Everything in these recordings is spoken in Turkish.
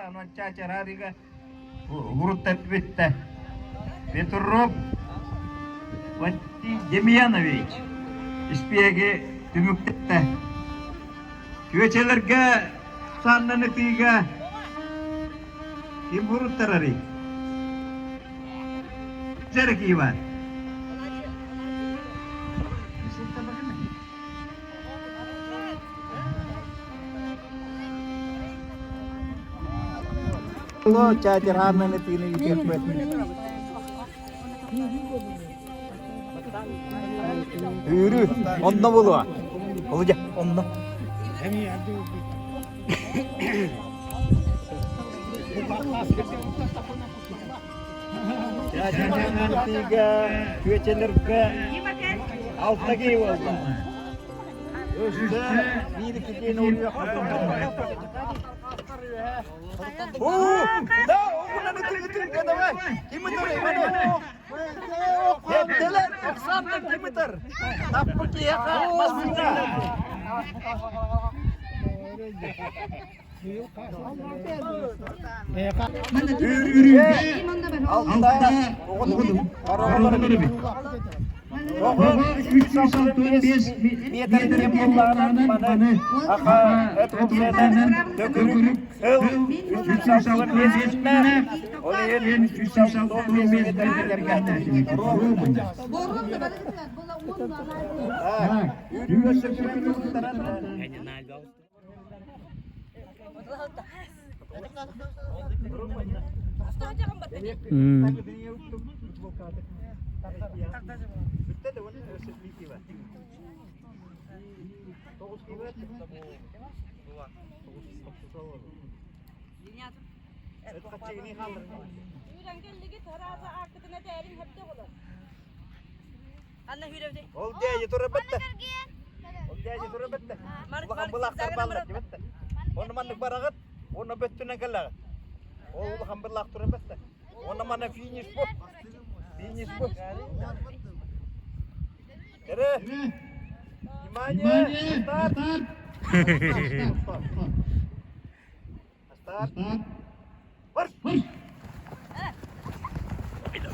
anon cacar hariga gurutat bitta Petrov Vatti Demyanovich ispiyage tümükte küveçelerge sannanı tiga kim guruttar hari cerki var Lo cacar hananı tini kepet Yürü, onda bulu. Olacak, onda. Jangan tiga, dua cenderga, alttaki oldu. Üstte bir iki nuriyor. Da oğlan ötürü kadar. Kim ötürü? Yettiler, aksanlar kim ötürü? Tapı ki ya, masmina. Yürü. Altta okudum. Arabaları bir. Oğlum 365 metre yapılarının bana aka etrafından dökülüp 365 metre olaya 365 metre geldi. Borun da bana bola Yürü sökülen taraf. Bitti de onu özelliği var. Toğuz gibi var. Evet, kaçı ini kalır. Yürengelliği taraza arkasına değerin hepsi olur. Anne hürevde. Ol diye yetur bitti. Ol diye yetur bitti. Bakın bulaklar balak bitti. Onu manlık baragat, onu bettüne kalak. Ol bakın bulak tur bitti. Onu mana finish bu. Finish bu. Ere. Gimana? Start. Start. Marş.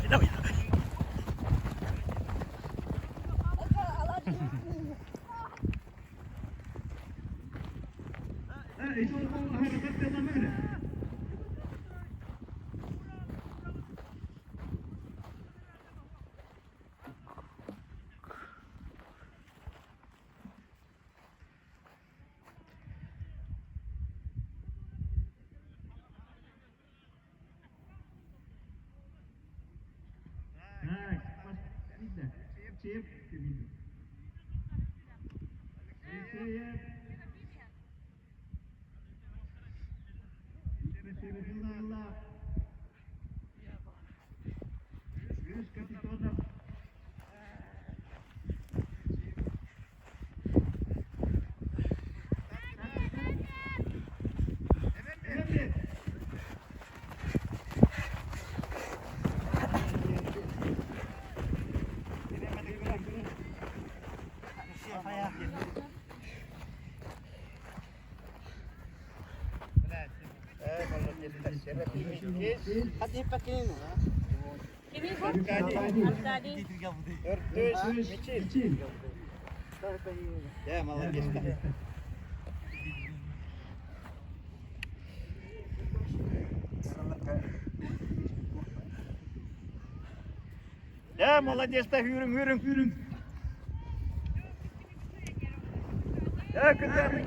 Siap. Hadi pakai ini. Kimi bu? Arkadi. Dört, Miçil. Ya malah geçti. Ya молодец da hürüm. Ya kızlar.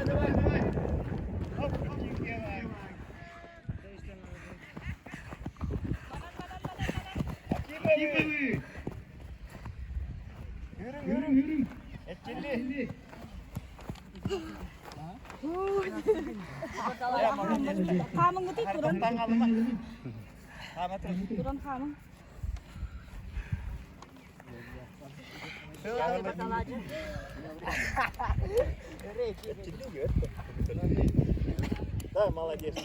Давай. Hop. Yürü. Etçilli. Kamın gidi turun. Turun kamın. Да, молодец.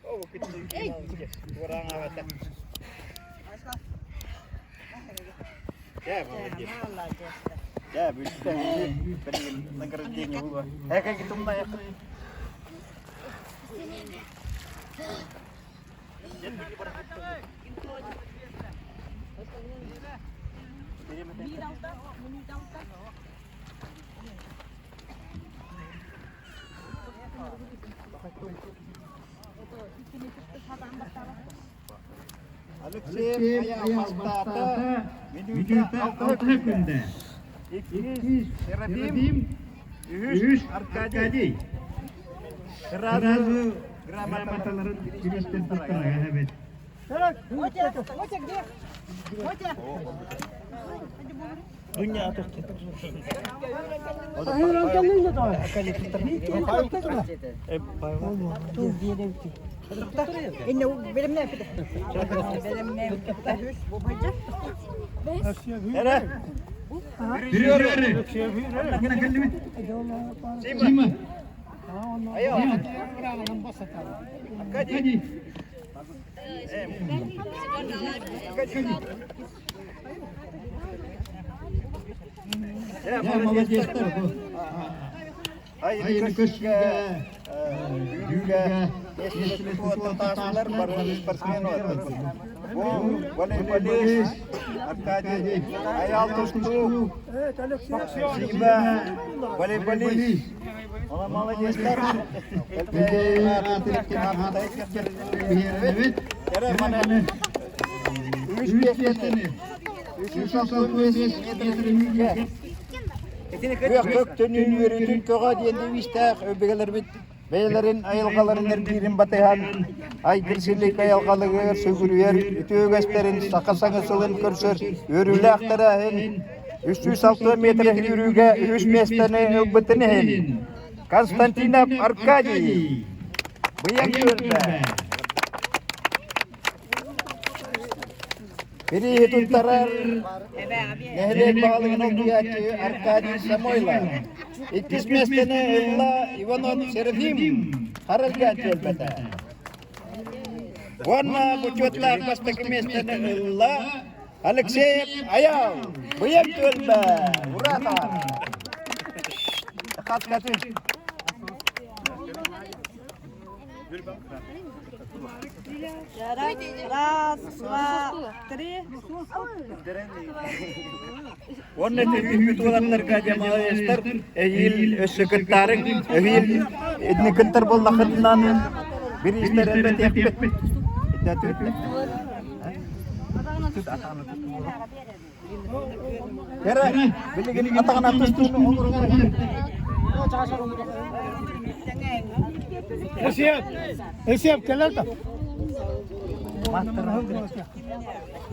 О, кecil молодец. Kurang awet. Ya, молодец. Ya, bisa. Pengen negara dia juga. Kayak gitu mah ya. Alexey ayağım bastata. Minuta 6 günde. 2 Serafim. 3 Arkadi. Sırası gramataların girişten tutara evet. Dünya atıktı. Hayır, kendin de doğru. İnne benim ne yaptı? Benim ne yaptı? Bu bacak. Nere? Biriyor. Sima. Ayo. Arkadi. Ya молодец. Hayır kışka büyüge yeşil fotoğraflar var sportsmen var. Bu voleybol Arkadi ayal tostu. Sima voleybolist. Ona молодецler. Evet. Yere mana 3 metre. 365 metre. Köktün ünverütün köğa diyendi viştaq öbegeler bit. Beylerin ayılgaların birin batayhan. Aygırsilik ayılgalıgır sögülüyer. Ütügeslerin sakasanısılın körsür. Yürüyle aktarahin. 306 metre yürüge 3 metrene öbbetinihin. Konstantinov Arkadi. Bıyık yürüde. Biri tuttarar. Nehre bağlığın olduğu açı Arkadi Samoyla. 2 metrene Illa Ivanov Serafim. Haralgan elbette. Vonna buçutlak bastaki metrene Illa Alexey Ayav. Bıyık yürüde. Urata. Kat katı. Раз, два, три. Onun hükümet olanlar cemaatler ehil sekreterin ehil etnikler bollakından bir işler elbette yapıp Kera bilgin atakan atustun Esiyap keler de.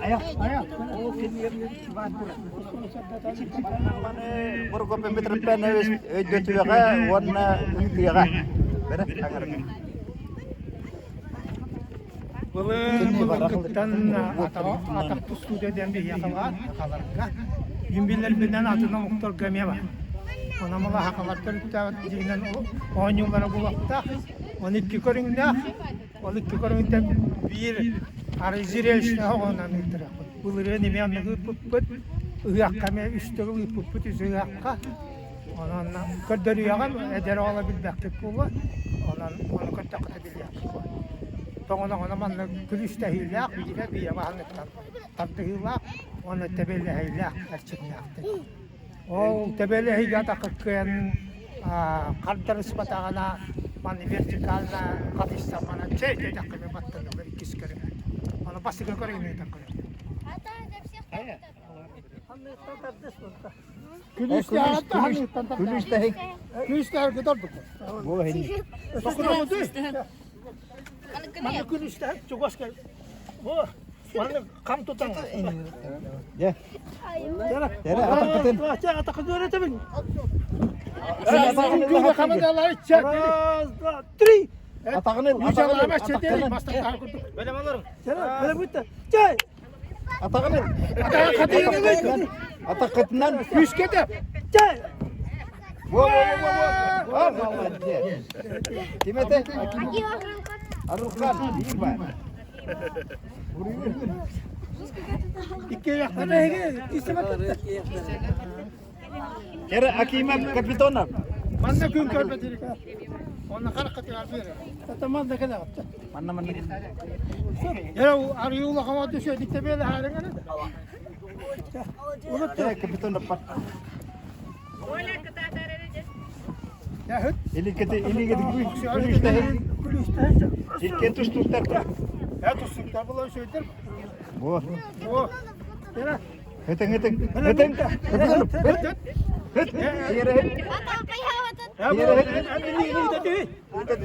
Ayo Burgo pemetre peneves jotuga wana utiga bere agar Kıtan atak tustu deden bir yakalar akalarga. Yimbiler binden atına muhtar gömeye var. Ona mala hakalardan ta dinen 10 yıllara bulakta. 12 köründe 12 köründe bir arizire işte ondan ötürü. Bulur ne memnun puput ıyakkame üstüge puput üzüyakka. Ondan kadar yagan eder alabilmek bu. Ondan onu kontakta biliyor. Ona manla gülüşte hilak bir bir yamanlık tattı hilak onu tebelle hilak açıklayaktı. O tebelle hilak akıkken kaldır ispatağına mani vertikalna kadışsa bana çeyde takımı battırdı bir ikisi kere. Onu basit göreyim ne takılır. Gülüşte giderdik. bu hindi Sokuyor değil. Mana gülüşte çok başka. Bu mana kam tutan. ya Tere atakatın Atak öğretemin. atakını Gülüşte kamadalar çek. Tri. atakını Mücadele çetelim. Bastır kalkıp. Böyle alırım. Böyle bitti. Çay. atakını atakatından Yüzkete. Çay. Wow. Молодец. Kimete? Arukhan, iyi var. İki yakta ne? Kera Akimem Kapitonov. Bana gün körbedir. Onun karakatı var bir. Tamam da kadar yaptı. Manna. Ya o arıyla hava düşürdük de böyle halin ne de. Unuttu. Kapitan dapat. Ya hıt. Ini kete Kulüşte. ketus tutar. Ya tutsun bulan söyler. Bu. O. Yara. Heteng. Hıt. Yere. Ya bu ini dedi.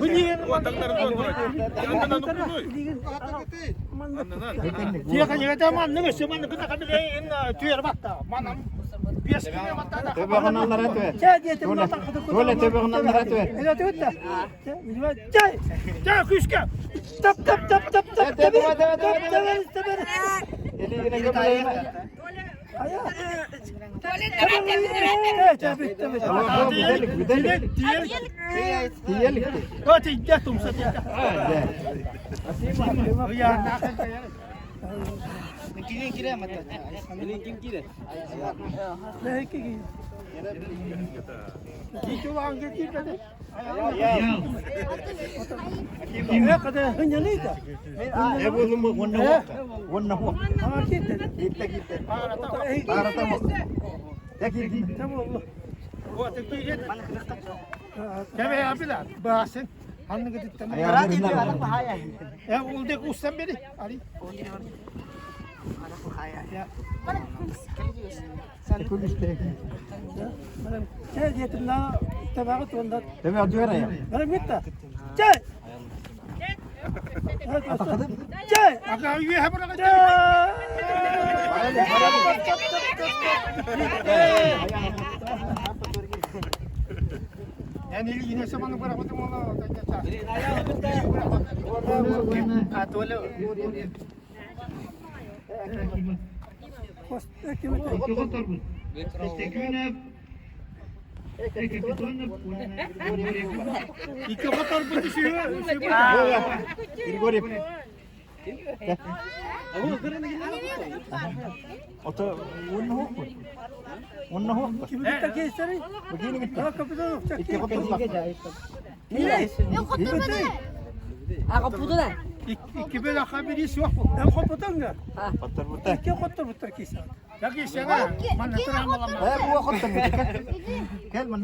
Bunyi vatandaşlar var. Yandan dokunuyor. Dia kan kata man nang seman kita kan in tuer batta. Manam bias kene batta. Tebe kanallar etme. Dia temna tak kudu. Dole tebe kanallar etme. Ila tu ta. Cay. Cay kuska. Tap. Ini kembali. Diyelik. Oh, tidak tum saja. Oh ya, nak kan ya. Kira mata. Kira. Nah, kiki. Kiki wang kiki kade. Ini kade hanya ni dah. Wanna huwa. Ah, kita. Kita. Para tahu. Ya kita. Tamam. Wah, tapi dia. Kami apilah bahasan. Hangi gidip tamam. Ya ulde kustan beri. Ali. Ya. Kuliste. Malam. Cay dia temna tabagat wanda. Tebe aduera ya. Malam kita. Cay. Cay. Agak ye habra ka cay. Yani yine zamanı bırakmadım ona. Atole. İki motor bu düşüyor. Grigoriev. Oto wanna huwa. Kimi bitta keseri? Begini gitu. Ya kapıdan uçak. İki kotor bak. Aku putu dah. İki böyle haberi yok. Ben kapıdan da. Kotor. İki kotor bu terkisi. Ya kesene. Mana teramala. Gua kotor gitu kan. Kan man.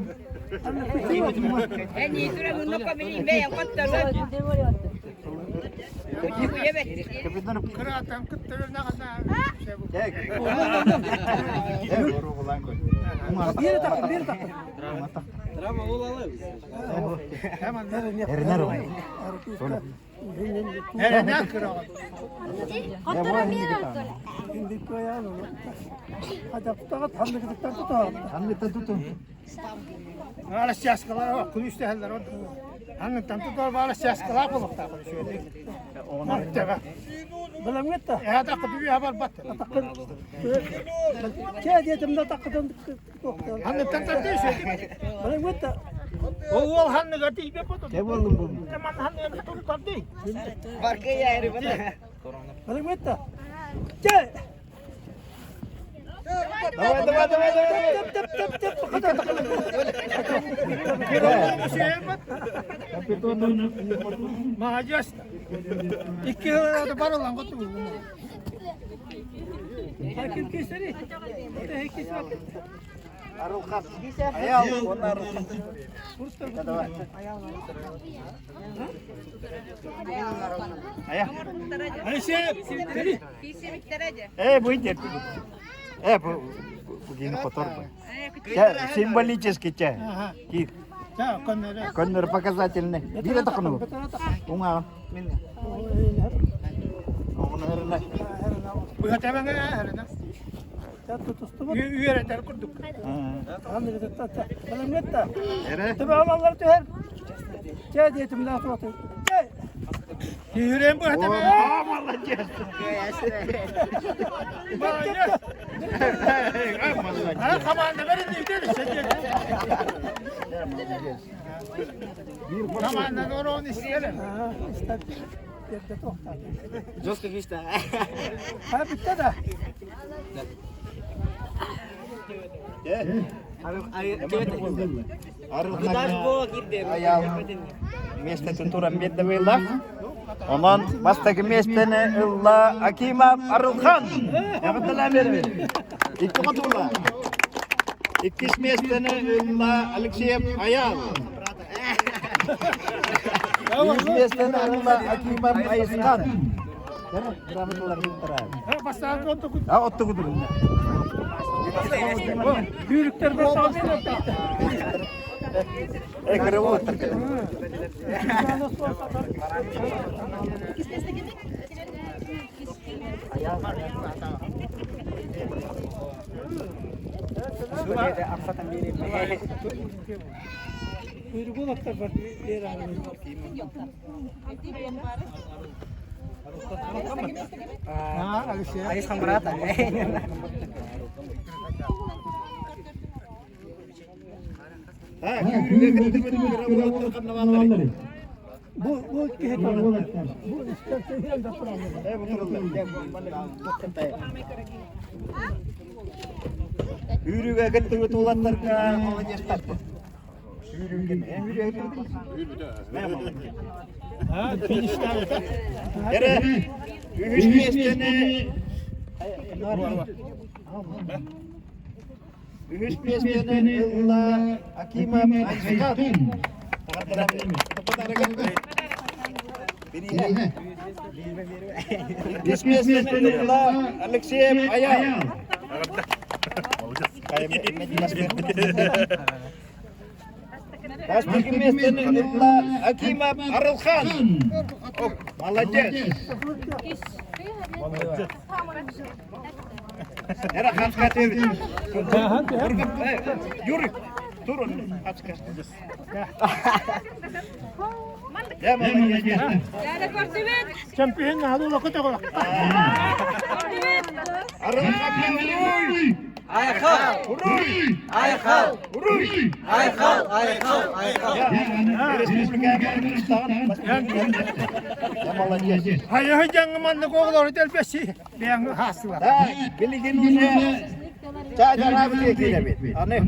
Ini itu dah mundur kami ini yang kotor lagi. Kapitan. Kıratan kıttırına kadar. Cek. Guru ulang kok. Bir takım. Drama ulang. Hemen nereye? Erinero. Nereye kıratan? Hindi ko yan. Hadi tutak hamle gidikten tutak. Hamle tutun. Ala siyaskalar var. Kulüste heller var. Hamle tutak var. Siyaskalar bulukta şöyle. Ona tebe. Bilam gitti. Ya takıp bir haber battı. Takıp. Kaya diyetimde takıdım. Hamle tutak değil şey. Bilam gitti. O hamle gitti. İpe potu. Kebolum bu. Teman hamle tutak değil. Parkir ya hari mana? Bilam gitti. Kaya. Majas. İki de paralan kutu. Hakim keseri. Hakim vakit. Arukas. Ayam, warna arukas. Ayah. Ayşe. Kisi bitter aja. Bu injet. Bu begini kotor bu. Символически чай. Кит. Ya konere. Коннор показательный. Bila tak kenu. Unga. Onlarına. Bu hataben herina. Ya tutustu. Üyere der kurduk. Hamile de tata. Bana netta. Ere. Tabi Allah'lar tüher. Çay diyetim la tuatı. Çay. Yüreğim bu hataben. Vallahi yes. Majas. Ha kamanda verin değil sen. Kamanda doğru onu isteyelim. Ha ister. Yerde tokta. Jos ke vista. Ha bitti de. Ayal meste tuturan bir de beyler. Ondan bastaki mestene illa Akimab Arılhan. Yakıtlar verir. İki kutular. İki mestene illa Alexeyev Ayal. İki mestene illa Akimab Ayiskan. Rahmetullah bintirar. Bastan kontu kut. Ha ottu kudur. Büyükler bastan. Ekre otur. Kuyruğu da var. Ayos kang barata. Ha, yürüye gittik mi? Bu kehitan. Bu istersen de falan. Yürüye gittik mi tuğlatlarına olacak. Yürüye gittik. Ha, finişten. Yere, üç piyestene... Üç piyestene illa Akimab Ayiskan. Üç piyestene illa Alexeyev Ayal. Bastaki mestene illa Akimab Arılhan. Молодец. Era kaç evet. Yürü. Durun kaç. Ya молодец. Çempiyon hadi vakit yok. Arılhan yürü. Ayakal. Ayakal. Yürü. Ayakal. Ya Respublika Ya молодец. Hayır jangan koğları delbesi. Ben hası var. Ha, bilgin uca. Çağcara bir kere bir. Anne.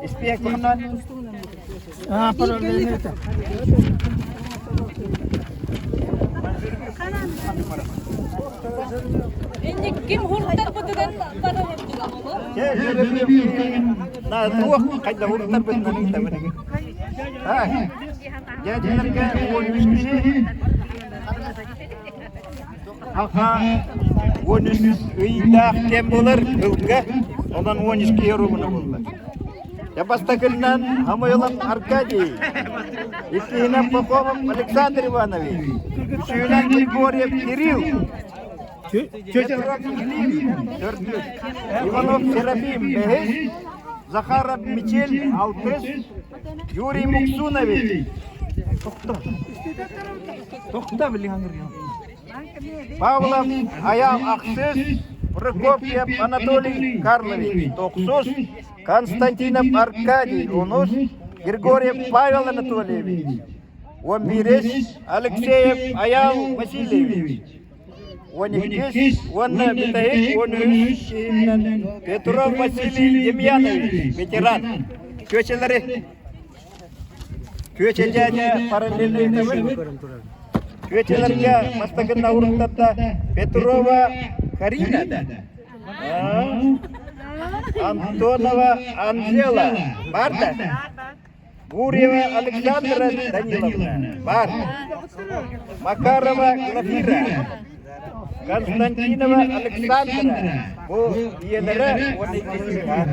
İspiyek bundan. Ha, paralel. Ini kim hurtar betulan pada waktu lama. Nah, tuh kayak hurtar betul nih teman. Ah, jadi mereka bonus ini. Aka bonus ida kembolar enggak, ondan bonus kiro mana boleh. Ya pastakilan hamayalan Arkadi. Istihna Popov Alexander Ivanović. Şuylan Grigoriev Kirill. Иванов Серафим 5, Захаров Мичель 6, Юрий Муксунович. Токта билген. Павлов Аял Аксыз, Прокопьев Анатолий Карлович 9, Константинов Аркадий 10, Григорьев Павел Анатольевич 11, Алексеев Аял Васильевич 12, Ванна Битаев 13, Петров Василий Демьянович, ветеран. Köçelerce paralelliği tabi. Köçelerce mastakın avruttatta Petrova Karina da. Antonova Anjela var da. Гурьева Александра Даниловна бар. Макарова Глафира. Константинова Александра. Bu üyeleri onu istiyor.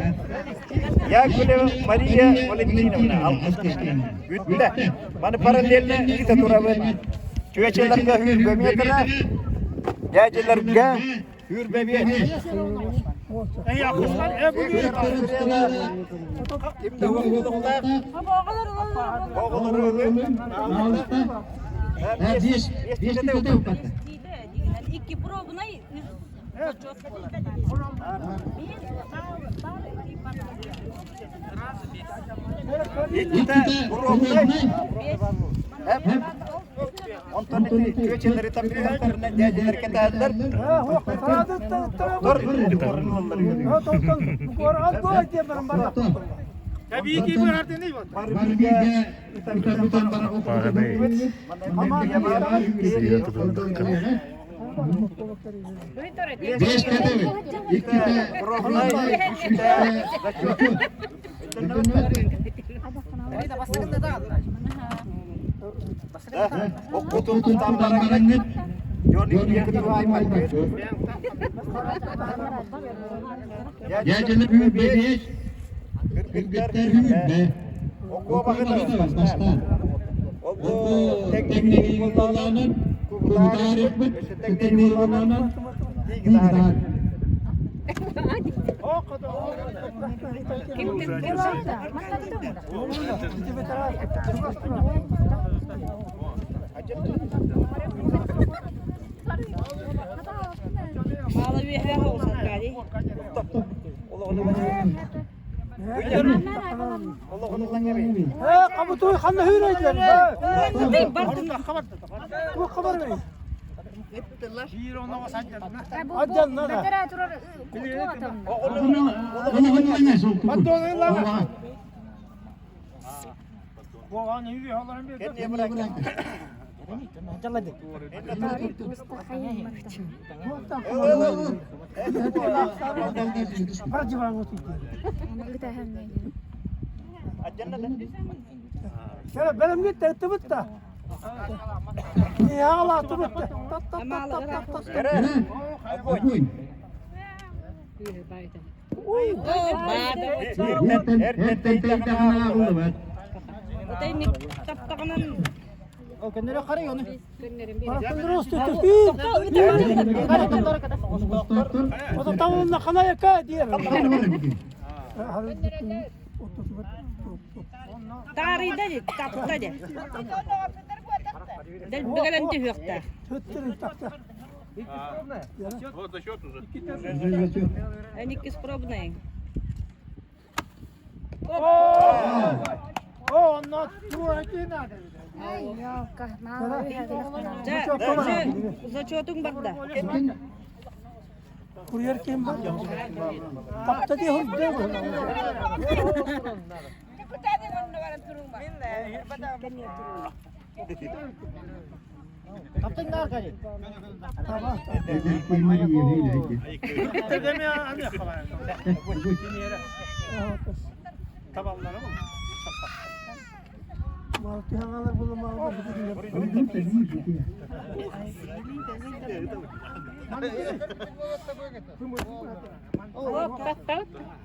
Yakulev Maria Valentinovna alkışlayın. Gütte. Bana paralelne kita turabın. Çöçelerge hür bemiyetine. Yağcılarge hür bemiyet. Ey akışlar, bu Kimde okuluklar? Okulları öldü. Biz de olduk. İki probuna İki de okullar. Hep. köçeleri tapıyorlar, derdiler keterler. هو هذا tabii ki bu artık ne var? O kutu tutanlara git. Yoni yakıtı aymak. Ya canım büyük bebeğiz. Gırgıtlar büyük be. O bakın. O tekneyi kullanan, kullanan etmek, tekneyi kullanan, kullanan. Malı bir her olsun gari. قبضوا خلنا هنا يجرب Değil barkın. هو خبر مين عجلنا وأنا يبي هذا benim gitti tıbıtta. Ya Allah tıbıtta. Tay taptakanan. O kendine karıyor onu. O da tam nakana yaka diye. Tari da tapta da. Del begalan di hukta. Tutturun takta. Ani kis problem. O ondan tuvaletine de. За чотун барда. Kuryer kim var? Tapta diye hırdı. Tapta ne arkadaş? Tamam. Gitti demiyor anne falan. Tabanlara mı? Malkihalar bulunmalı.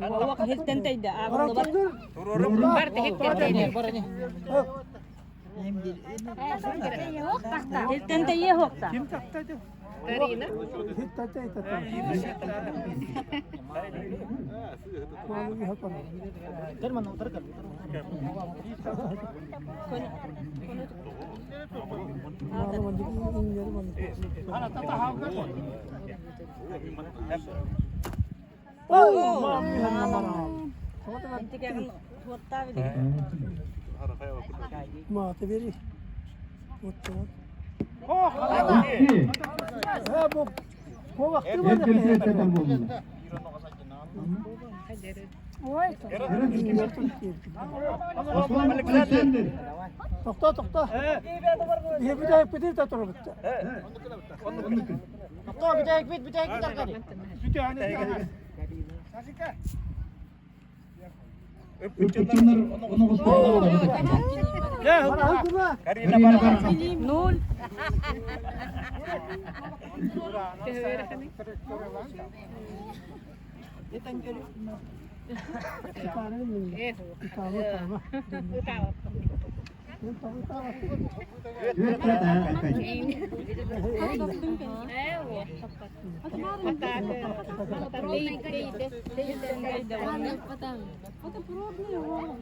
Awak hilten tayda ako bar. Bar hilten baranya. Hilten taye hokta. Kim taktaydı? Karina. Hittaydı. Malı yapar. Kerman otur kar. Ana tata havga. Oh, mami hanamara. Nanti kan hokta bide. Mate veri. Oh, bu. Bu vakti var ya. Tokta tokta. Bir daha pedir de tur bitti. Tokta bir daha bir gider gari. Bir tane. Öpücükler onu kusturdular. Ya hukuma. Karina bana. Nul.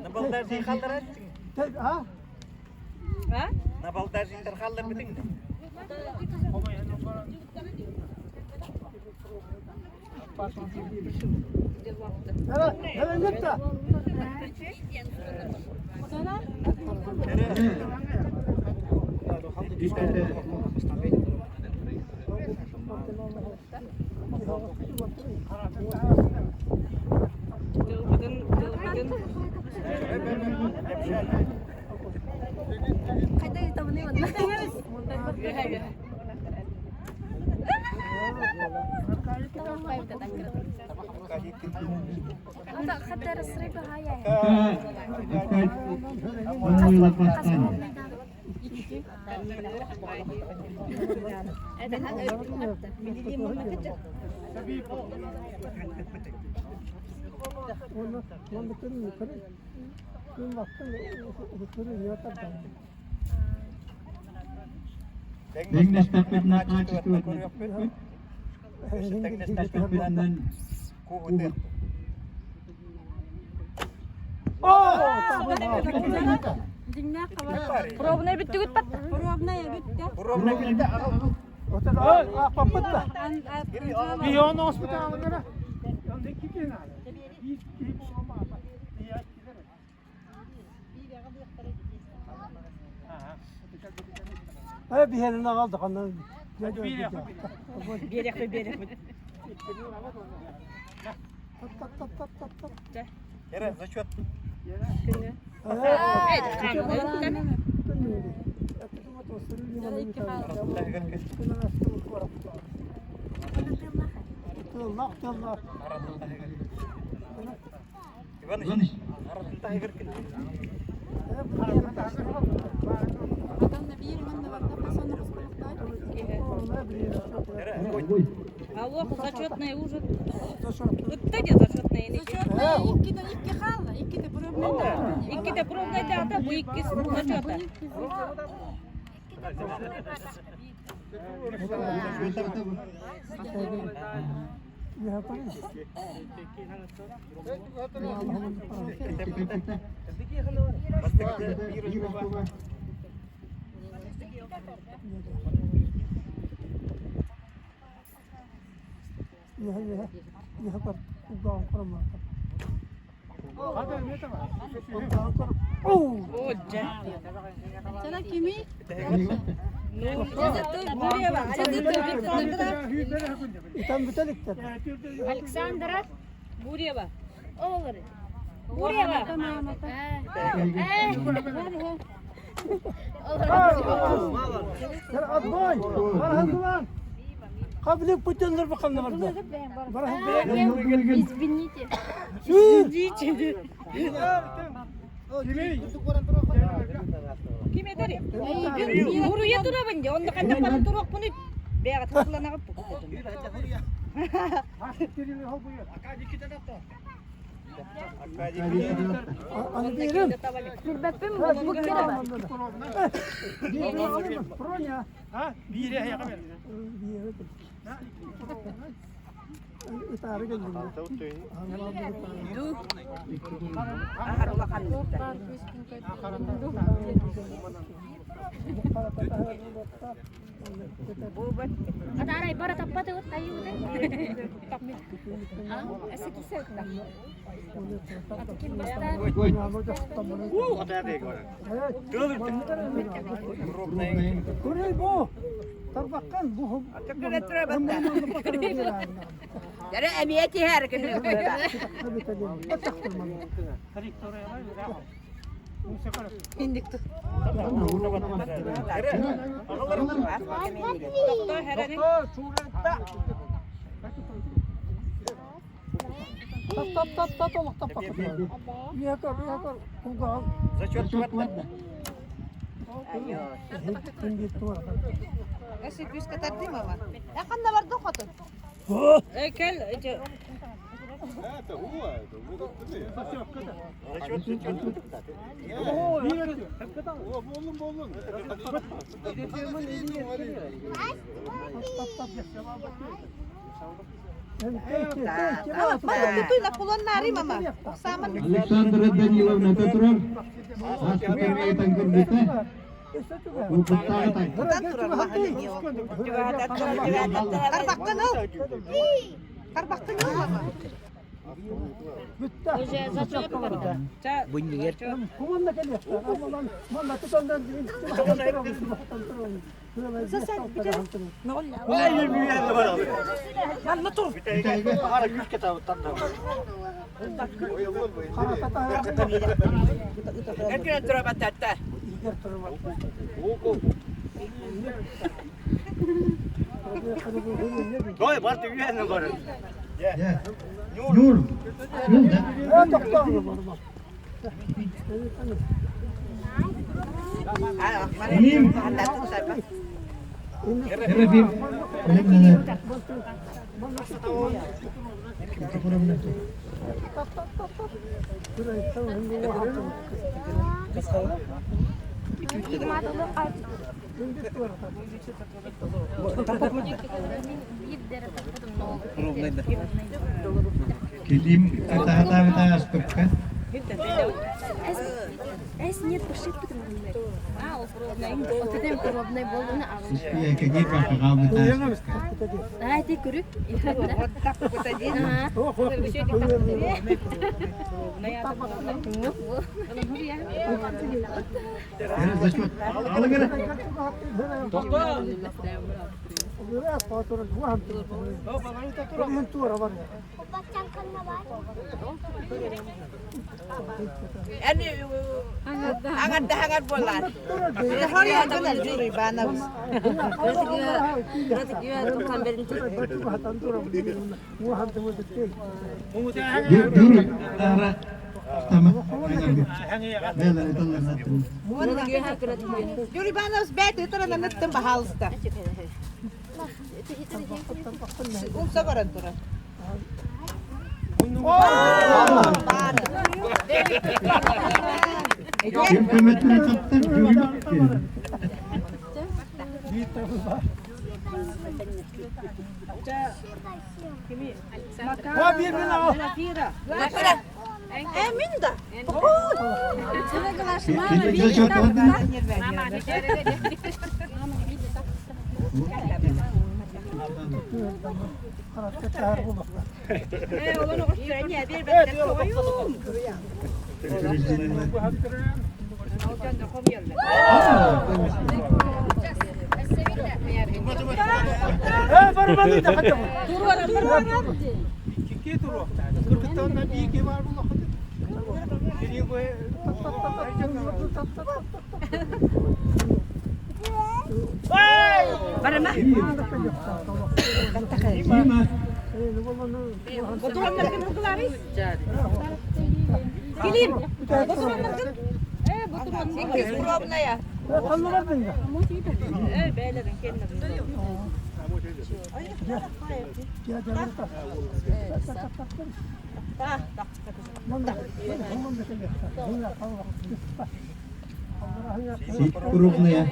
Nabaldar kaldırar. Ha? Ha? Nabaldar kaldır bitin. Hemen git de. İşte Mau lepaskan. Deng nestapet nak itu. Deng nestapet nan. Пробная бит түгіт бат. Пробная битті. Biyonu hospitalına. Yandaki kenara. Ay bir yerine kaldık anladın. Берег бі, берег бі. Ere, зачет. Иваныч. Алло, зачетная уже. Вот где зачетная? İki kaldı. İki de pробная. İki de пробная дата, bu ikisi зачета. Hoca. Sana kimi? Buraya bak. Александра. Buraya bak. Olur. Buraya bak. Kabile pıtındır bakalım orada. Извините. Kime dari? Buraya durabın ya. Onda kadar para durak bunu. Beya tıklana kapı. Anlıyorum. Gürbettim mi? Bu kere bak. Pronya. Ha? Bir yere yakın. İtarı geldim. Ada ibarat apa tuh kayu teh? Asik kisah tak? Kim besar? Kurey bu. Terbakan bu. Jadi emiyeti her gün. Indik tuh. Doktor herhalde. Зачет Nasıl yüz kadar değil mi ama? Ya kan da var doktor. Kel. Itu pulon nari mama. Sama. Alexandra Danilovna Petrov. Askeri tangkar kita. Karbakkan o. Karbakkan o mama. Bitti. Bunyi yer. Kumanda geliyor. Ama lan tutandan Ya. Nur. Nur da. Elim. Kerefim. Elim nana. Kelim kata-kata kita aspekkan. Нет, пошли Ya kayak kakak kita. А, ты курю? Ya zachut. Al gel. Hangat bola. Hari ada juri bana. Juru tara. Tama. Bela itu lah satu. Juri bana bet itu na natin bahalsta. Sabaran tura. Kim pemetri kapten juru. Minda. Kita jatuh. Si kuruk na ya.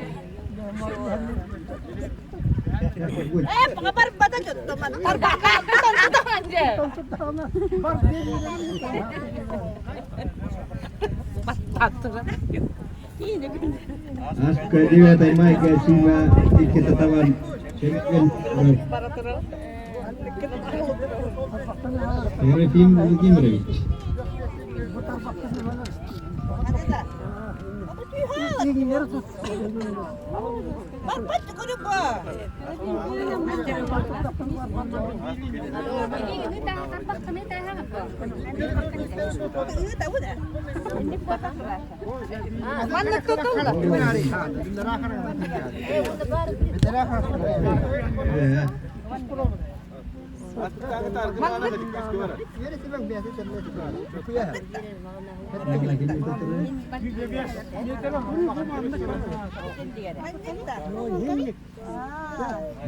Pengabar pada teman. Terbakar betul aja. Aska dia tay mai ke sima kita tawan. Champion. Kerefim Gimrich. Barbat ko rin ba?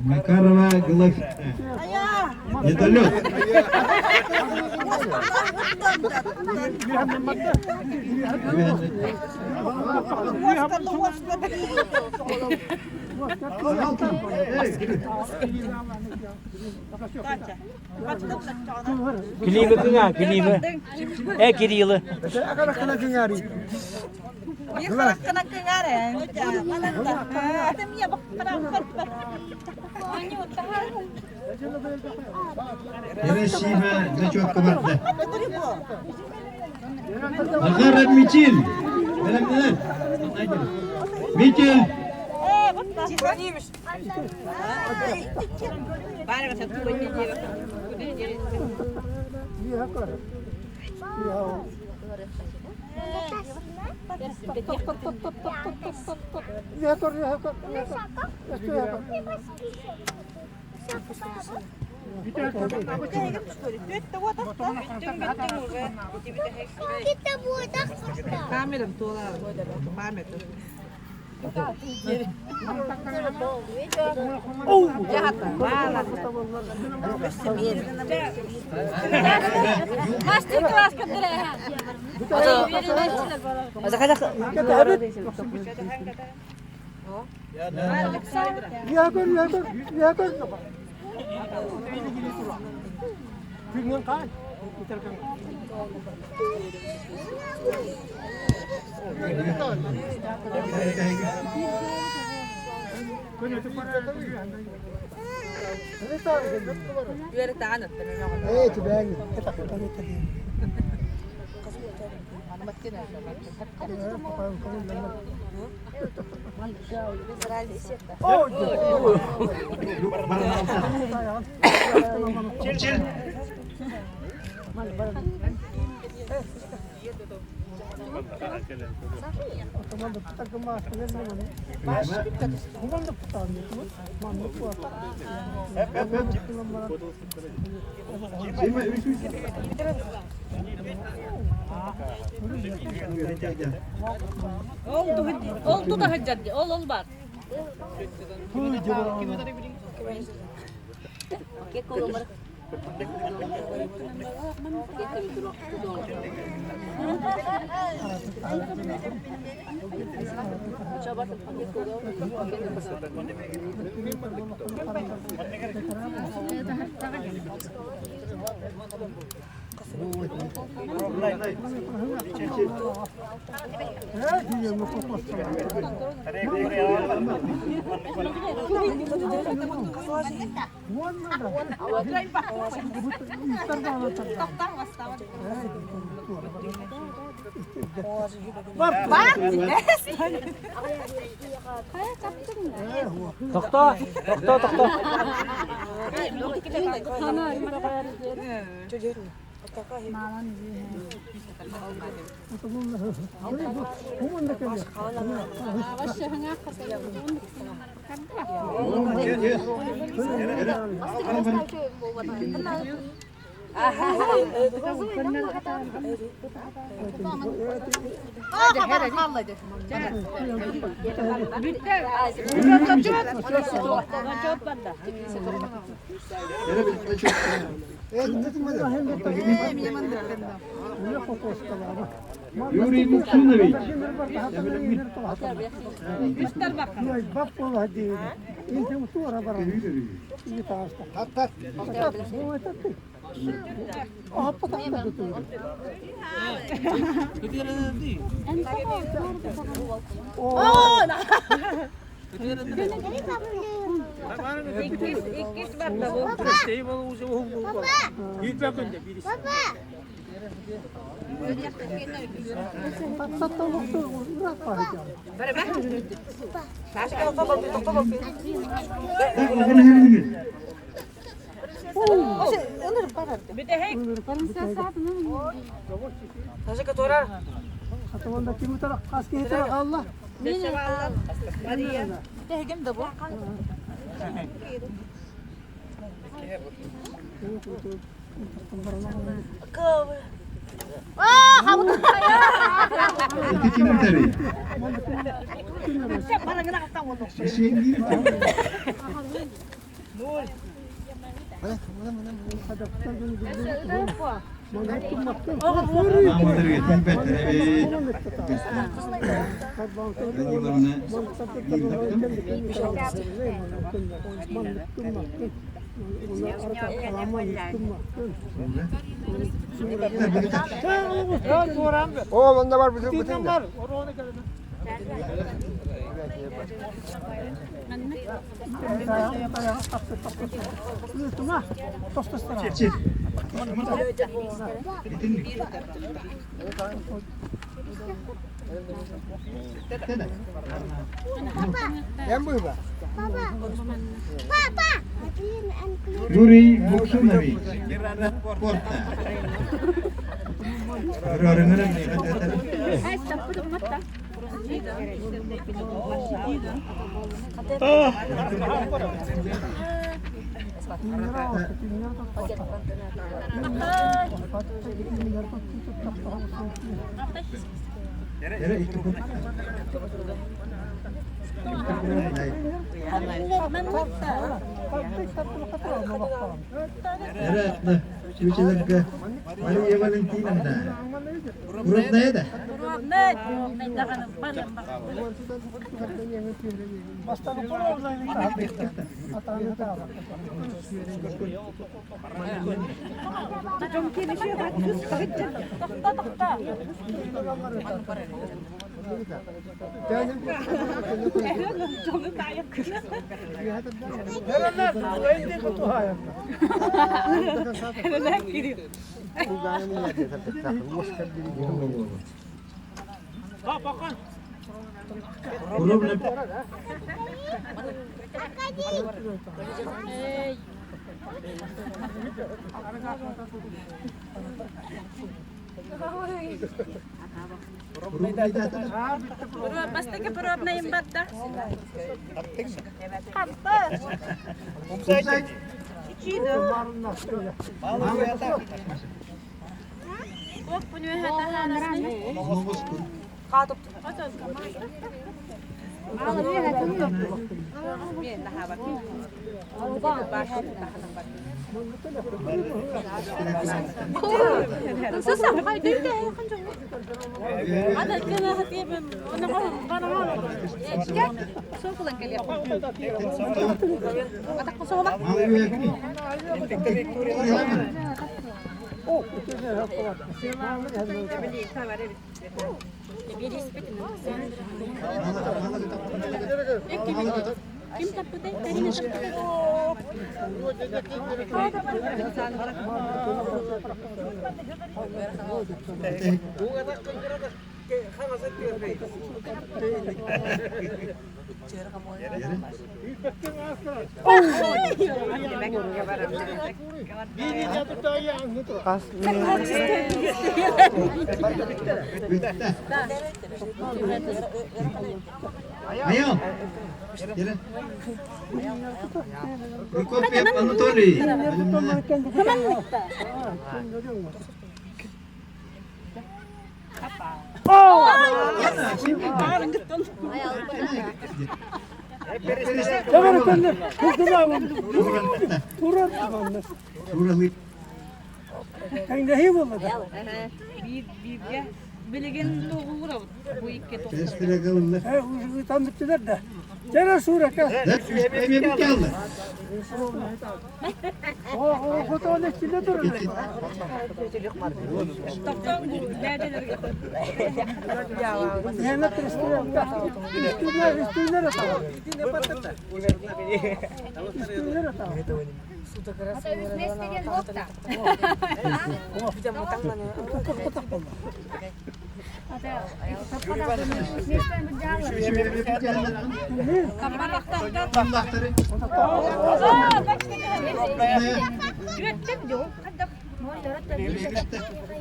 Макарова глав. Недолет. Kilibe kena, kilibe. Kiriyle. Kena kengaren. Mana dah? Ada minyak berapa? Hiroshima nechok kabarda. Agharab Michil. Bilemdiler. Michil. Мастер-класс кадрея. Oldu da haccadı. Ol bak. Tokta. Yuri Muksunovic. O onda var bütün var. Yuri Buksunovic, Porta. Orang-orang ni kata Maria Valentina dah. Urut na dah. Pasti ke perut na yung bata. Huwag po niyo hatahanas niya. Sasama kayo dito eh. Ada kena hati so lang kali ako. Atak ko soba. Kim tapute, tadi na Ayo. Jalan. Prokopiev Anatoly. Bilgin to ura bu iki to. Tam bittiler de. Gene sura ka. O fotoğrafın içinde durur. Toptan bu neredeler? Yani üstüne atalım. Üstüne atalım.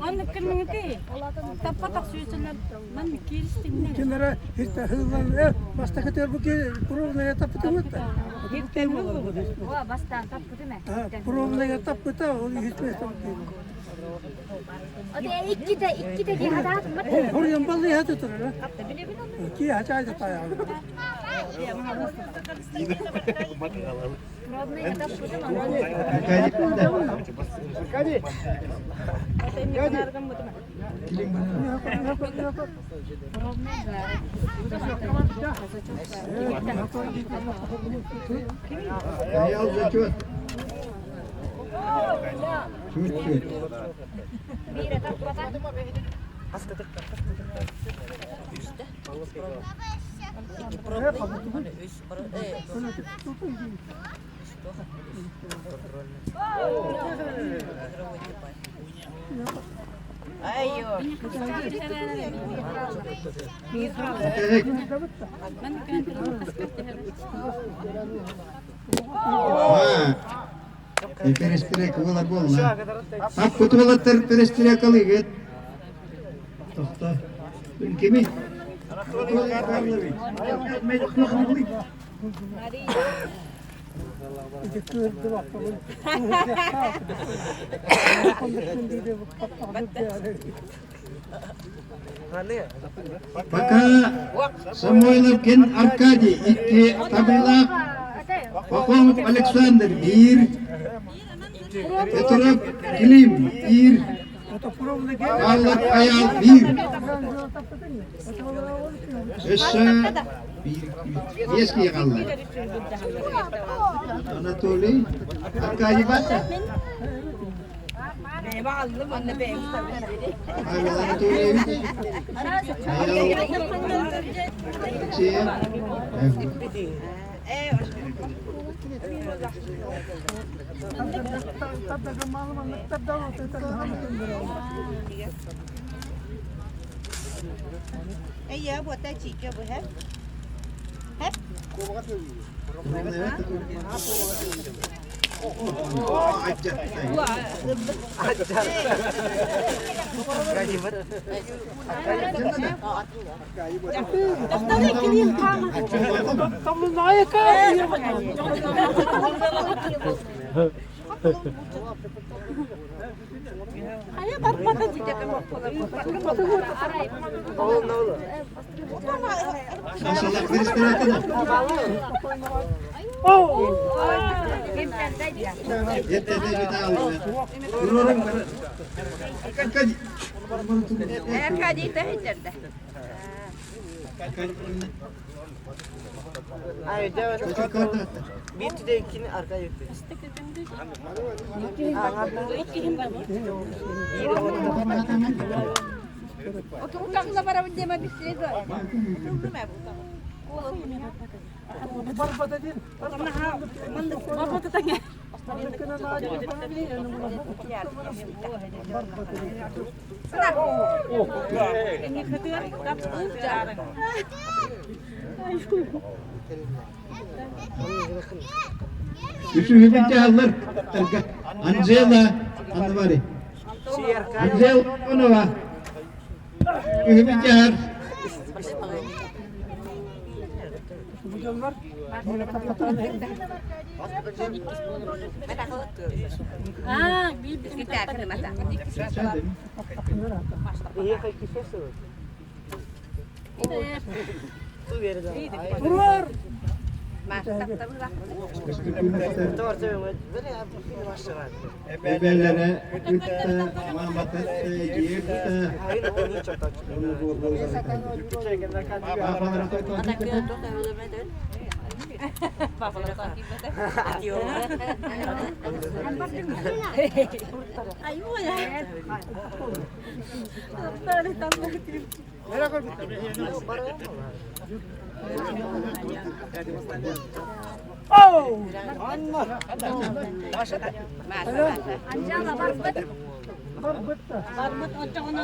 Anlık kırmızı. Tapatak suyusundan ben kiristim. Kimlere hiç hızlı başta kadar bu ki kuruluna yatıp tutmadı. Wah, basta tappu değil mi? Kuruluna yatıp tutmadı. Onu hiç mi O da iki de hada atmadı. Oraya balı yatı durur. Ki haçay da tayağı. Probne tappu değil mi? Ayo, cut. Cut. Bira tappu kan? Перестрек була болна. А кутулаттар перестрек алыгыт. Тохта. Кими? Пока Самойлов Ген Аркадий, Икки Табилак, Пахомов Александр, Ир, Петров Клим, Ир, Аллах Аял, Ир, Эша, Ески Аллах, Анатолий, Аркадий Бата, Павел Анатольевич, Iya, buat teh cik ya, Bu. Hep. Hep. Masalah peristirahat itu. Yeter kita alır. Dururun kara. Kaji. Erkadi teh içeride. Ayo jawab. Çocuk orada. Bir tudekini arkaya yükle. Otururken da para ödeme bir şey var. Oturum ya bu. Üçü hübince alır. Angela. Anlavari. Angela onu var. Hübince alır. Kita kena masak. İyi kaç kişi sor. Tu vereceğim. Masak tabii lah. Doğru söylüyorum. Böyle yapayım başlar. Ebelere, kütte, Muhammed'e, Yirt'e. Hayır, onu hiç çok Babalara koy koy.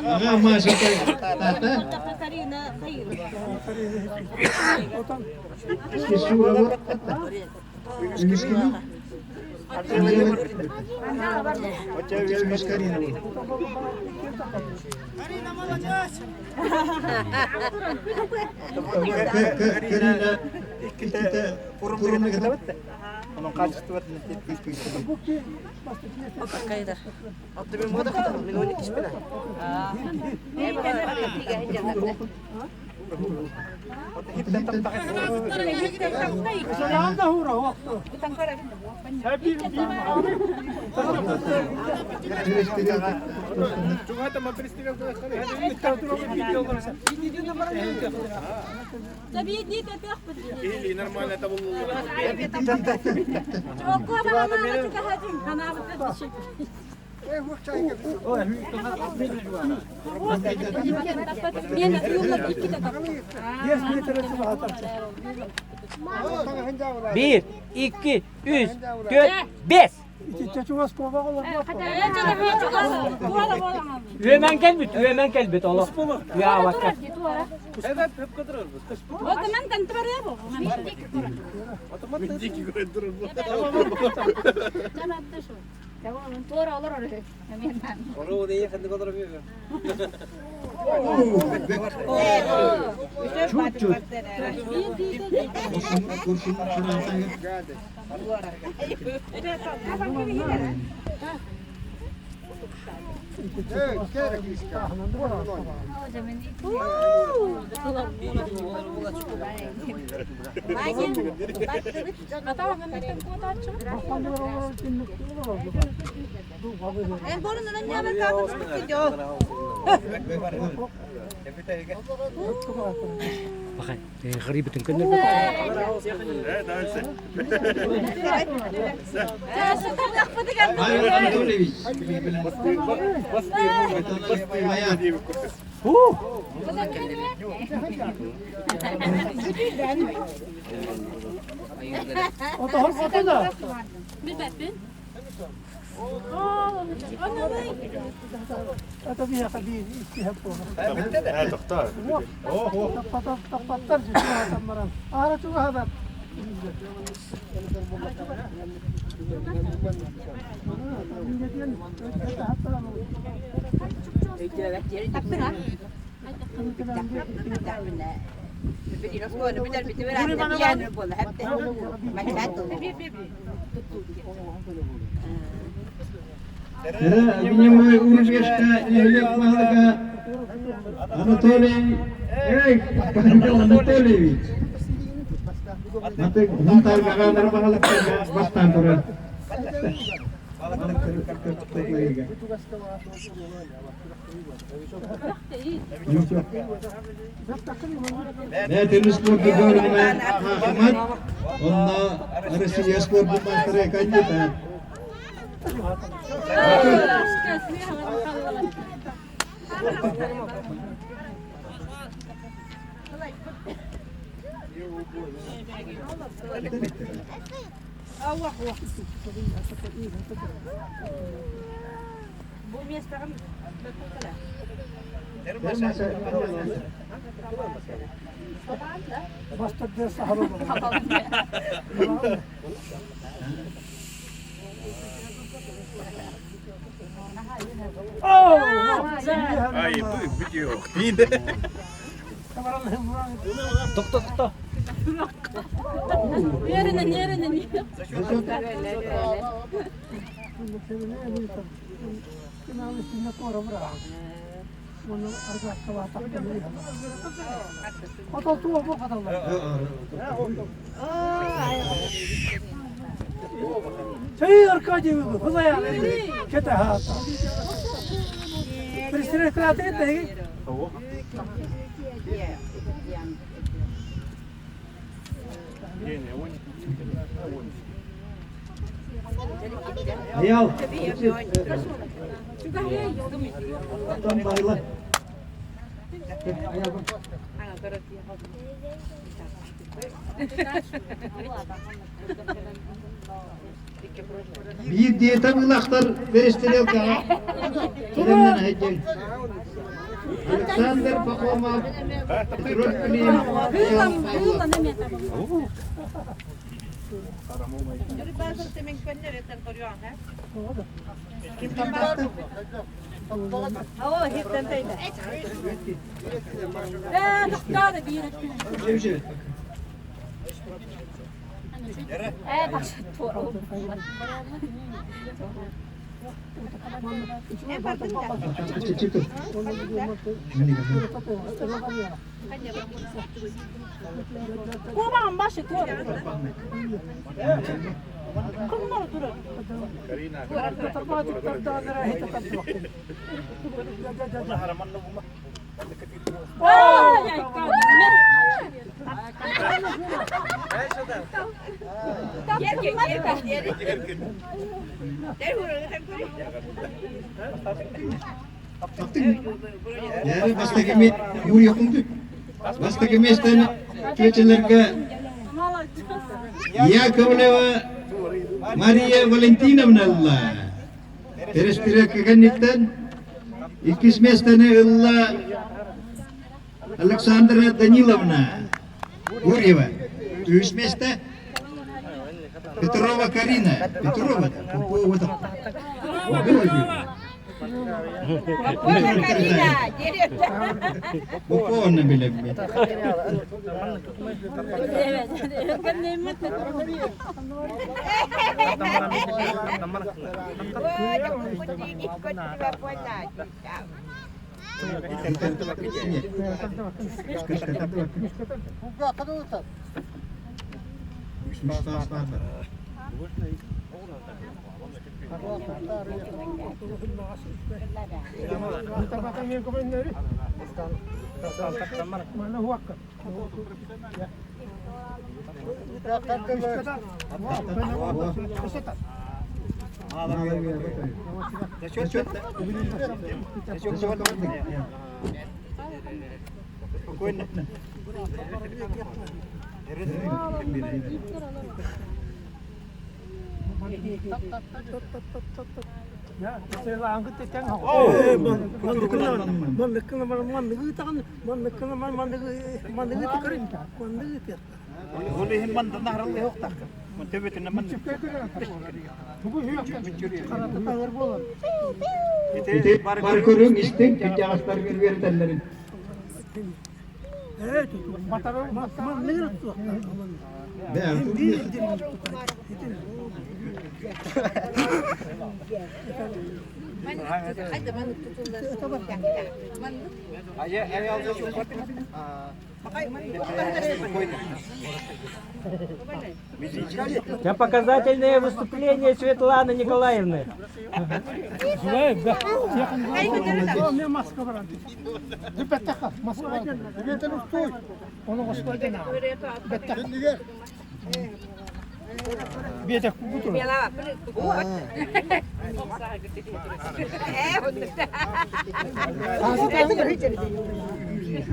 Aha masuk ke tata. Kisura miskin. Miskin. Karina kita kurung kita. Onun kaçtı var ne tepki. Kayda. Attı bir moda kadar. Ben 12 kişi bile. Yes, metresi var. 1, 2, 3, 4, 5. İki çuval kova olur. Üyemen kelbit Allah. Ya bak. Tuora olur oraya. Çut. Kurşun şuraya. Bakın, garibetin kendine. Hayır Anatolievich. Otohol fotoda. Ata biya kadi istihap po. تختار Tapattar siya tamaran. Ara chuga hada. Binyamay Universita Ilyak Mahalaka Anatolievich. Mate huntar gagamar mahalaka bastan turun. Ne tenis sportu görme Ahmet. Onda arası sportu master kanjita. Basta ders harun. Ay video. Doktor. Yerine. Bunu arka kavata kılıyor. Oto tuva bu kadar. Şey arkacı bu. Hıza ya. Kete ha. Prisine kılate de. Ayal. Tam bayla. Bir diyete mülaklar veriştiril ka. Kilemden hecel. Alexander Pakoma. Petrol Klim. Cemşir. Çıktı. Kuman başı tuora. Kumlar durur. Ay, Ya basta kemit uri yakundu. Basta kemestan cuacalarga. Ya kawlewa Maria Valentina menalla. Terespira keganitan. Ikis mestane Allah Alexandra Danilovna. Urieva. Üç mesta. Петрова Карина. Петрова. Буквально бile. Mana huak? Ya, saya angkat tecang hok. Man tekarin. Boleh man nahar le hokta. Man tebet man. Karata tayar bolar. Ite parkurun istek cacastar vertenlerin. Mataro man negara tu. Be artık. Показательное выступление Светланы Николаевны. Маска var. Bettaka maska var. Beten ustoy. Onu hoşladın ha. Bettaka. Bietek butur.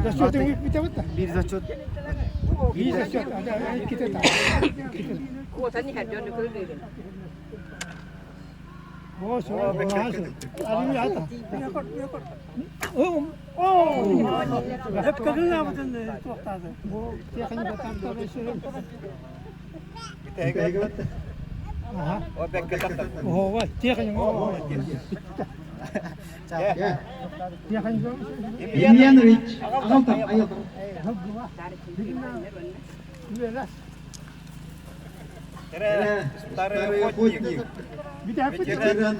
Zачет вы питавата? Bir zачет. Bir zачет. Ada kita tak. Вот они хотят курить. Oh, so. Ari ata. Oh. Hep kadın yaptın tuhtazı. Bu yakın batan tabii şey. Aha. O bekledim. Oh, vay. Yakın. Ya. Yakın. Emiyanovic. Altam ayol. Biraz. Старый охотник. Bir daha fıçı. Ветеран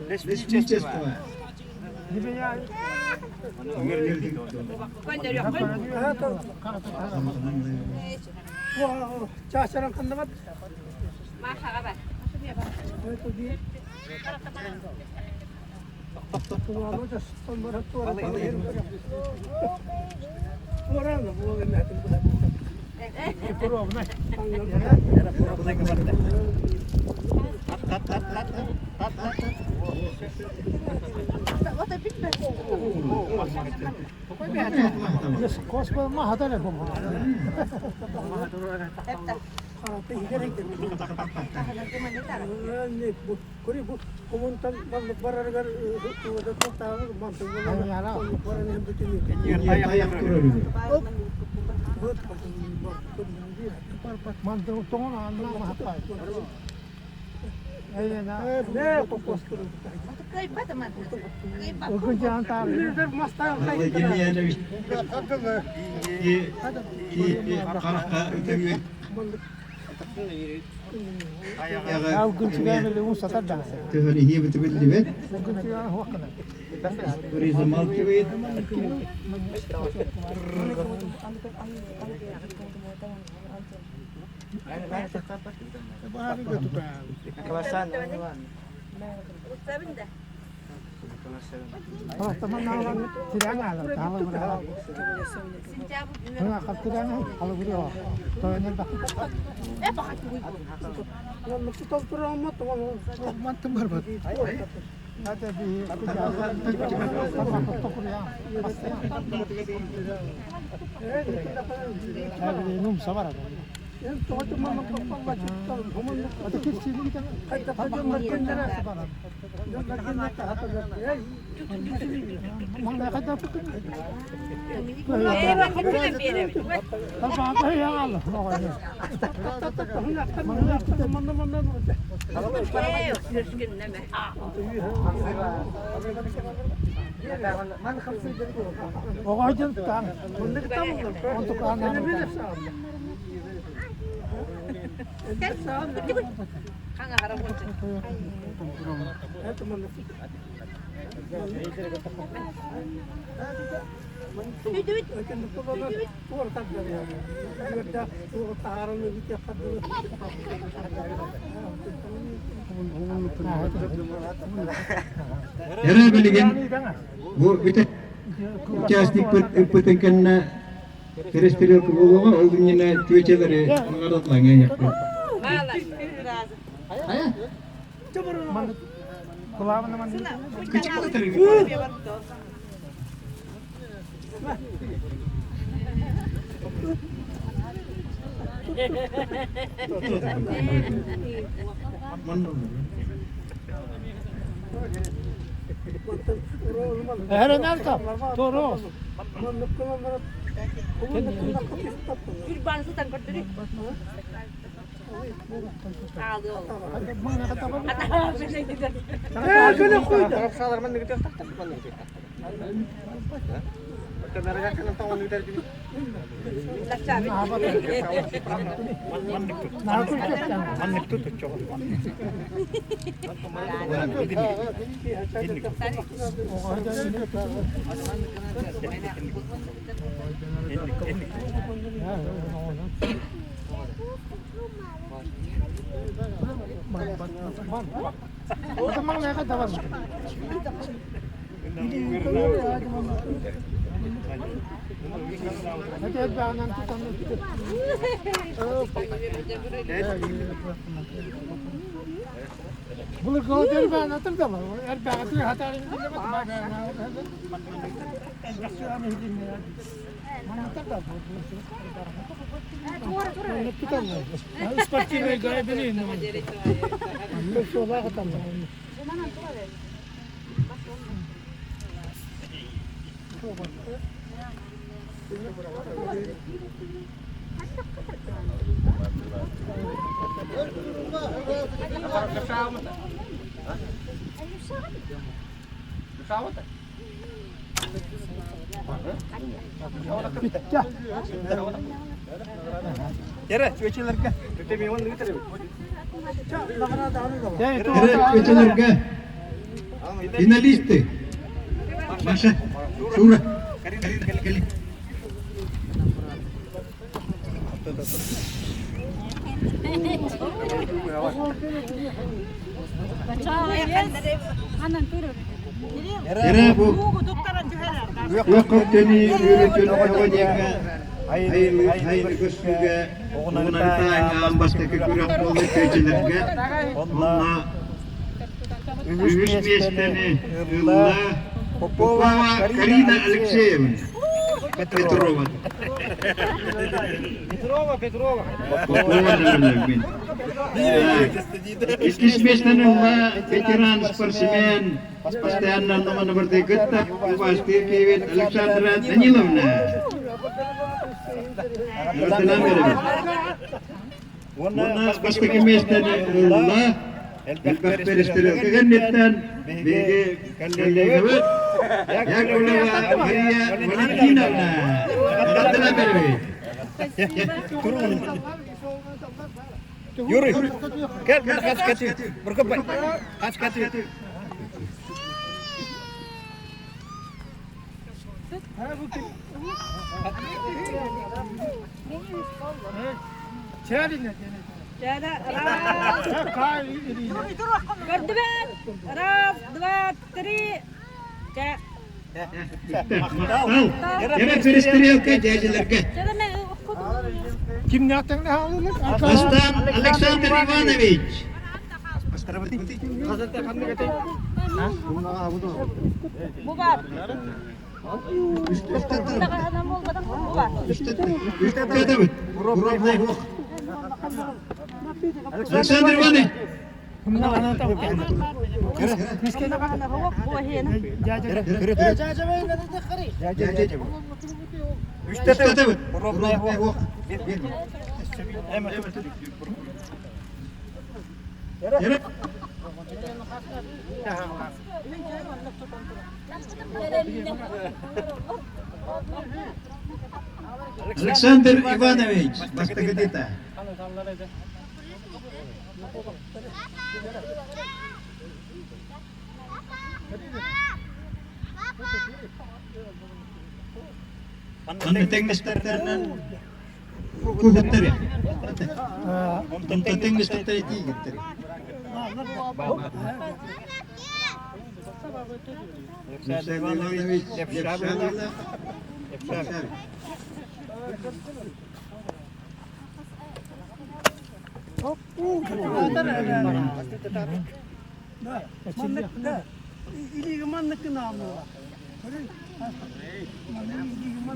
лесничества. Gibi ya. Wah, cacaran kandamat. Itu dia. Tuwalu das pemberat tuwalu. Orang nggak boleh lihatin budak. Puro, nah. Kos mah ada lagi. Mantu tongon anna mahapa. Ayana. Ne kokos kuru. Kai pada mantu. Ogun jantar. Masta kai. Emiyanovic. Karaka ötüyor. Ya ogun çıkan bile un satar da. Tuhani hiye betul evet. Ogun çıkan huakna. Turizm malkiyet. Kawasan. Oh, teman nawan tidak ngalah, kalau berapa? Enggak, kalau tidak ngalah, kalau berapa? Kalau nyentak. Kita teramat Mat tembar bat. Ada di kejauhan sama kotor ya. Ada di num sabar ada. yang teman-teman ada kecil kita kita pada makin darah yang makin mata apa ya Mana kata apa? Apa yang Allah pokoknya. teman-teman Pokoknya tentang untuk anak. Yara balikin. Bu kita castik pertenkan terus ke bawah ulunnya na cuaca dari mengarut lagi ya. Ayah. Kalau mana Kecil tadi. Herhalde terus. Kurban sultan berdiri. Mana kata apa? kena kuy Teman mereka tahu. Nanti ada nanti kamu. Bunu gördüğüm ben hatırlamam. Erbağatı hatarın bile bak. Mana hatırlamam. Sportif gayet iyi. Ama şu var hatırlamam. Yara cuaca kita memang gitu deh. Keluarga finaliste. Masya, surah. Kali. Yara bu. Waqtani yuridu awajaka. Hay kusga. Onanta ambasta kurang boleh kejelaskan. Allah. Üstmesteni Allah. Popova Karina Alexeyevna. Petrova. Petrova. Ismesteni veteran sportsmen. Постоянно номер 3 пasti Kevin Alexandra Danilovna. Wannan pasti kemesteni Allah. Elbette peristiriyor. Kegennetten bege kallegevet. Yakulava Maria Valentinavna. Adına berbe. Yuri. Gel kaç kaçı. Berkebay. Kaç kaçı. Çeyrek. Гордовен. Раз, два, три. Kak. Demek перестрелка дядяларга. Kim ne yaptın ne alırlar? Бастан Александр Иванович. Bu var. Nakahanam mo ba? Bu var. Александр Иванович. Bu hena. Александр Иванович. Баста где-то. Anda tengah starteran. Kuhutar ya. Anda tengah starteran tiga. Alexander Ivanovic. İlgi manlık namı.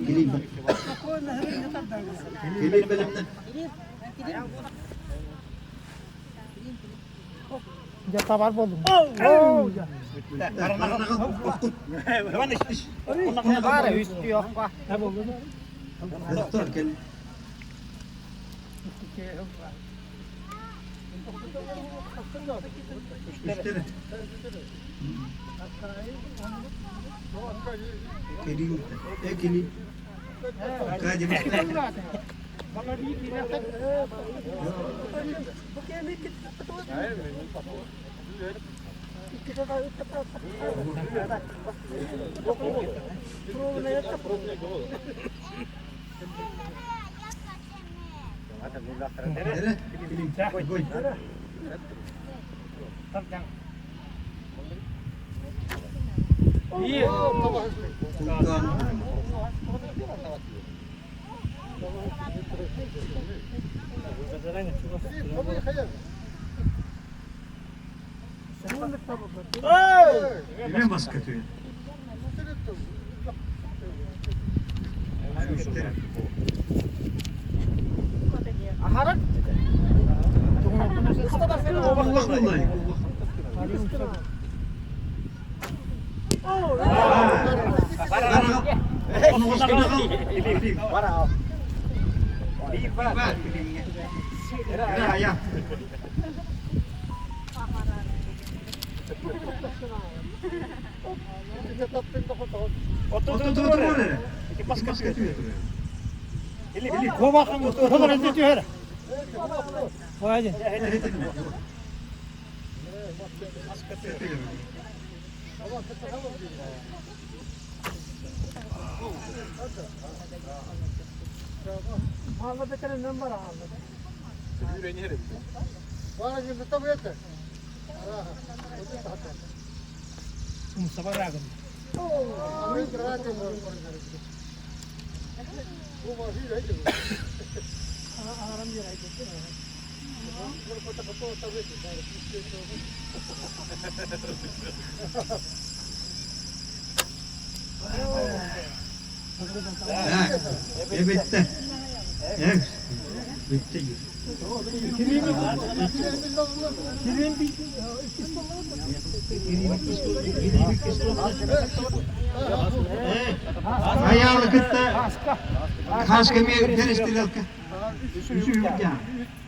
Kilin belimden. Jata var buldum. Var üstü yok bak. Ne buldun? Doktor gel. İşte. Kilin. Kilin. Kaç İyi. Ne baskı atıyor? Aharak. Allah vallahi. Onu başka al. Ya. Otur oraya. Baskı atıyor. Kovakın kadar ediyor her. Vay. Muhammed'e numara aldı. Bana şimdi tabii yeter. Mustafa Ragın. Amin kırarken bu mavi raydı. Aram bir raydı. Bunu foto tabii Bitti. Evet. Bitti. Ayağını kıtta. Kaskımı perestirilka. Üzüyor.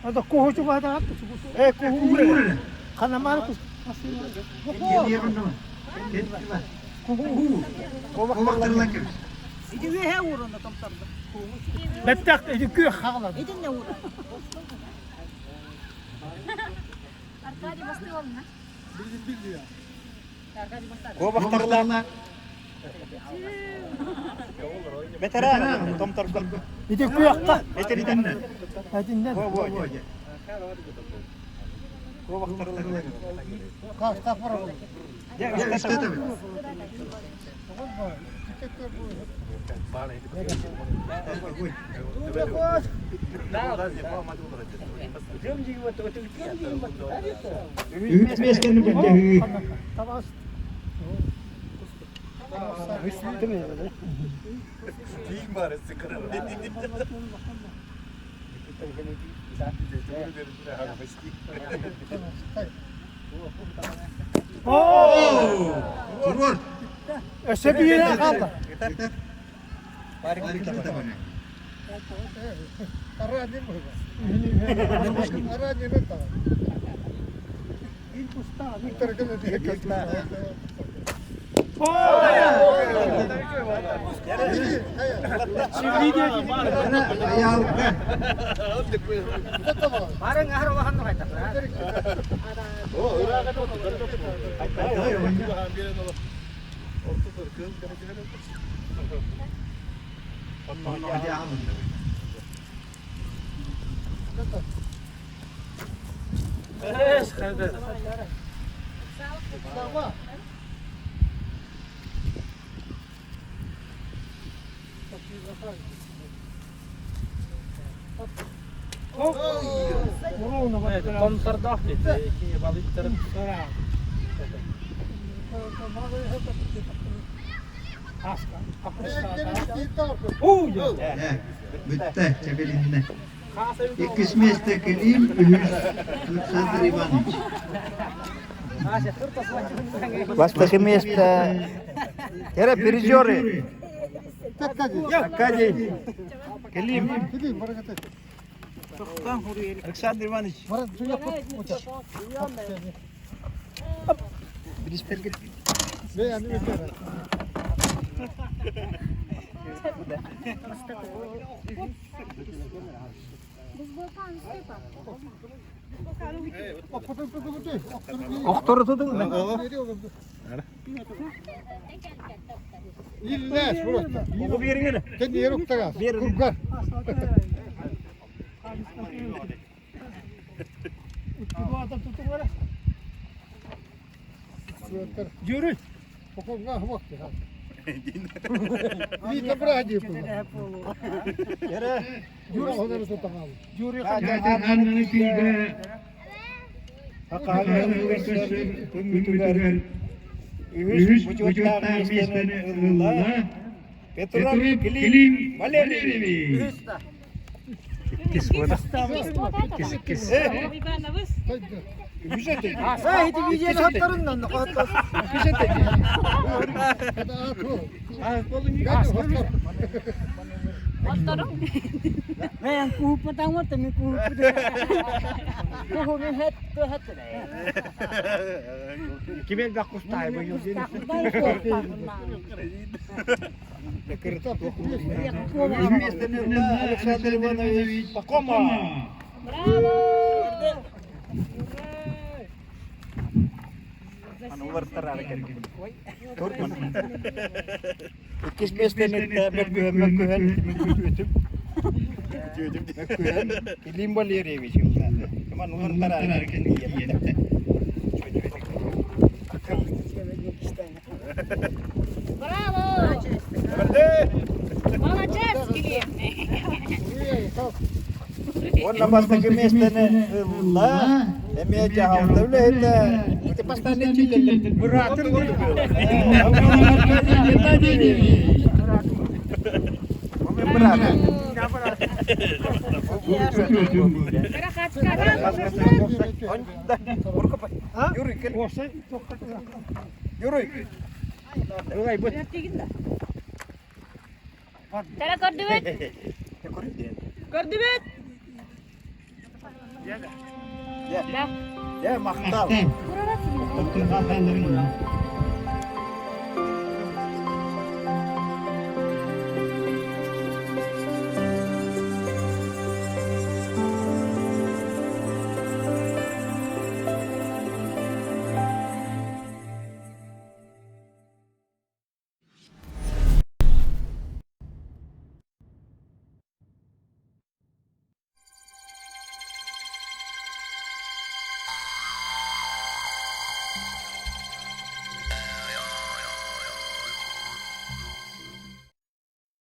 Ada kohucu var da. Kuhur. Kanamar kus. Geliyor mu? Kuhur. Kovaklarla kır. İdi ve he uğrunda tam tam. Bettak edikü hağladı. İdi ne uğrunda? Arkadi bastı olma. Kovaklarla. Veteran. Tom tarafı. Edikü yakta. Eterinden. Edinden. Kaç tapır oldu? Ya işte tabii. Üç mesken bence. Tamam. Değil bari sıkırım. Turvor. Öse bir yere kaldı. Bari kita bana. Aracı mı? Aracı ne tamam? İlk usta. Bir tarafı diye kaçtı. Ayal be. Bareng ahar wahan no kayta. Kon terdah gitu. Balik ter. Bitti çepelinle. İki mesken kelim Alexander Ivanovic. Baştaki место. Kere Пережоры. Акадий. Келим. Gidin hareket et. Александр Иванович. Bana suya pat uçak. Birisi belki. Ve yani öter. Oktoru tutun mu? İlles burası. Bu bir yerine. Kendi yeri oktaga. Kurgar. Yürü. Okulga vakti. İyi de bırak yapın. Yürü onları tutamam. Yürü. Zaten anını bilge. Hakalı göster. Tümütüler. Üç vücuttan mesken Allah. Petrol kelim Valeri. Asa hiti video satlarından kapat. Men kuhup matang tapi kuhup. Kuhup ni het ke het. Kime dak kustay bu yüzün. Alexander Ivanovic. Pakoma. Manuver terarkan. Turun. İkiz mesleğini bergühen mekühen. Kilim Valerievich. Manuver terarkan. Bravo! Молодец, Килим! Onun baştaki mesleğini Allah demeye cevap öyle işte pastane çiğdin. Bırakın bunu. Cara kor duit! Kor duit! Ya maktal. Doktor Hakanların